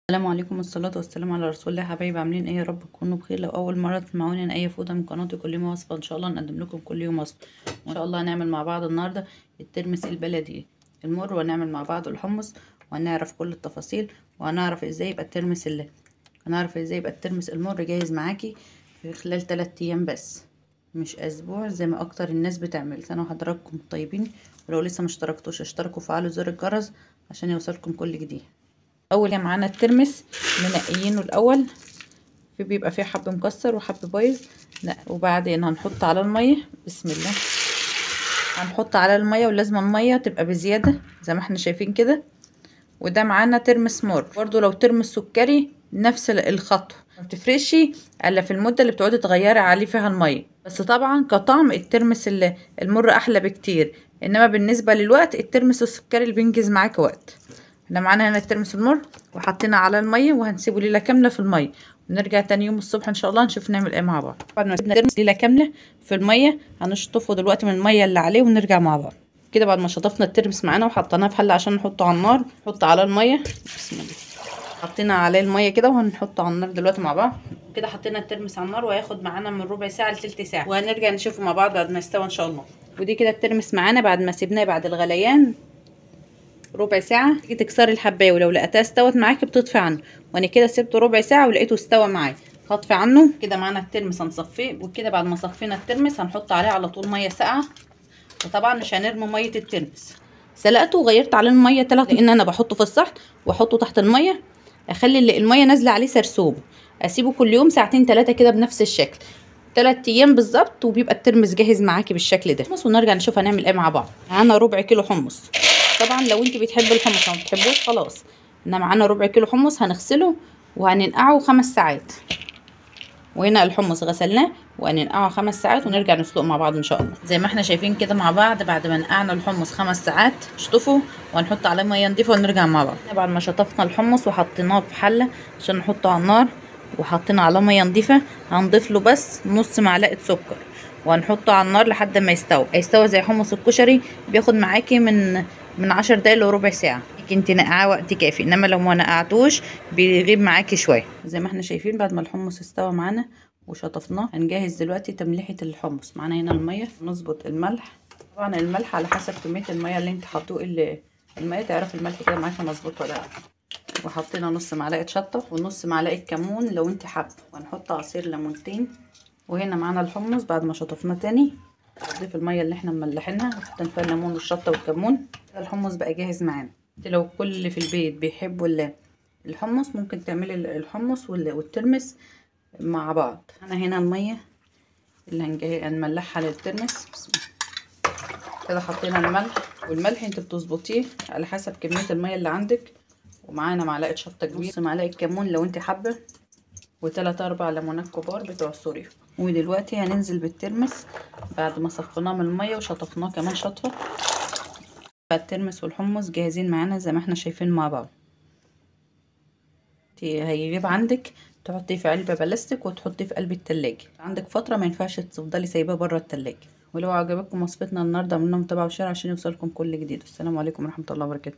السلام عليكم، والصلاة والسلام على رسول الله. حبايبي عاملين ايه؟ يا رب تكونوا بخير. لو اول مرة تسمعوني ان اي فوده من قناتي كل يوم وصفة، ان شاء الله نقدم لكم كل يوم وصفة. وان شاء الله هنعمل مع بعض النهارده الترمس البلدي المر، وهنعمل مع بعض الحمص، وهنعرف كل التفاصيل، وهنعرف ازاي يبقى الترمس المر جاهز معاكي في خلال 3 ايام بس، مش اسبوع زي ما اكتر الناس بتعمل. سنة وحضراتكم طيبين، ولو لسه مشتركتوش اشتركوا وفعلوا زر الجرس عشان يوصلكم كل جديد. اول حاجه معانا الترمس منقيينه الاول، بيبقى فيه حب مكسر وحب بايظ. لا، وبعدين هنحط على الميه. بسم الله. هنحط على الميه، ولازم الميه تبقى بزياده زي ما احنا شايفين كده. وده معانا ترمس مر. برضو لو ترمس سكري نفس الخطوه، ما بتفرقش الا في المده اللي بتقعدي تغيري عليه فيها الميه. بس طبعا كطعم الترمس المر احلى بكتير، انما بالنسبه للوقت الترمس السكري اللي بينجز معاك وقت. احنا معانا هنا الترمس المر وحطينا على الميه، وهنسيبه ليله كامله في الميه، ونرجع تاني يوم الصبح ان شاء الله نشوف نعمل ايه مع بعض. بعد ما سيبنا الترمس ليله كامله في الميه، هنشطفه دلوقتي من الميه اللي عليه ونرجع مع بعض كده. بعد ما شطفنا الترمس معانا وحطيناه في حله عشان نحطه على النار، نحط على الميه. بسم الله. حطينا عليه الميه كده وهنحطه على النار دلوقتي مع بعض كده. حطينا الترمس على النار، وهياخد معانا من ربع ساعه لتلت ساعه، وهنرجع نشوفه مع بعض بعد ما يستوى ان شاء الله. ودي كده الترمس معانا بعد ما سيبناه بعد الغليان ربع ساعه. تيجي تكسري الحبايه، ولو لقيتها استوت معاكي بتطفي عنه، وانا كده سبته ربع ساعه ولقيته استوى معايا، هطفي عنه كده. معانا الترمس هنصفيه، وكده بعد ما صفينا الترمس هنحط عليه على طول ميه ساقعه. وطبعا مش هنرمي ميه الترمس، سلقته وغيرت عليه الميه 3، لان انا بحطه في الصحن واحطه تحت الميه، اخلي الميه نازله عليه سرسوب. اسيبه كل يوم ساعتين 3 كده بنفس الشكل، 3 ايام بالظبط، وبيبقى الترمس جاهز معاكي بالشكل ده. ونرجع نشوف هنعمل ايه مع بعض. معانا ربع كيلو حمص. طبعا لو انت بتحبي الحمص او ما بتحبوش خلاص، انما معانا ربع كيلو حمص هنغسله وهننقعه 5 ساعات. وهنا الحمص غسلناه وهننقعه 5 ساعات، ونرجع نسلقه مع بعض ان شاء الله زي ما احنا شايفين كده مع بعض. بعد ما نقعنا الحمص 5 ساعات نشطفه، وهنحط عليه ميه نضيفه ونرجع مع بعض. بعد ما شطفنا الحمص وحطيناه في حله عشان نحطه على النار، وحطينا عليه ميه نضيفه، هنضيف له بس نص معلقه سكر، وهنحطه على النار لحد ما يستوي زي حمص الكشري. بياخد معاكي من 10 دقايق لربع ساعه. انت نقعاه وقت كافي، انما لو ما نقعتوش بيغيب معاكي شويه. زي ما احنا شايفين بعد ما الحمص استوى معانا وشطفناه، هنجهز دلوقتي تمليحه الحمص. معانا هنا الميه، نظبط الملح. طبعا الملح على حسب كميه الميه اللي انت حطوه، الميه تعرفي الملح كده معاكي مظبوط ولا لا. وحطينا نص معلقه شطه ونص معلقه كمون لو انت حابه، وهنحط عصير ليمونتين. وهنا معانا الحمص بعد ما شطفناه تاني، نضيف الميه اللي احنا مملحينها وحطينا فيها الليمون والشطه والكمون. الحمص بقى جاهز معانا. لو كل اللي في البيت بيحبوا الحمص، ممكن تعملي الحمص والترمس مع بعض. انا هنا الميه اللي هنملحها للترمس. بسم الله. كده حطينا الملح، والملح انت بتظبطيه على حسب كميه الميه اللي عندك. ومعانا معلقه شطه كبيره، نص معلقه كمون لو انت حابه، و3 4 ليمونات كبار بتوع سوريا. ودلوقتي هننزل بالترمس بعد ما صفيناه من الميه وشطفناه كمان شطفه. الترمس والحمص جاهزين معانا زي ما احنا شايفين مع بعض. هيغيب عندك تحطيه في علبه بلاستيك وتحطيه في قلب التلاجة. عندك فتره ما ينفعش تفضلي سايباه بره التلاجة. ولو عجبتكم وصفتنا النهارده اعملوا لنا متابعه وشير عشان يوصلكم كل جديد. السلام عليكم ورحمه الله وبركاته.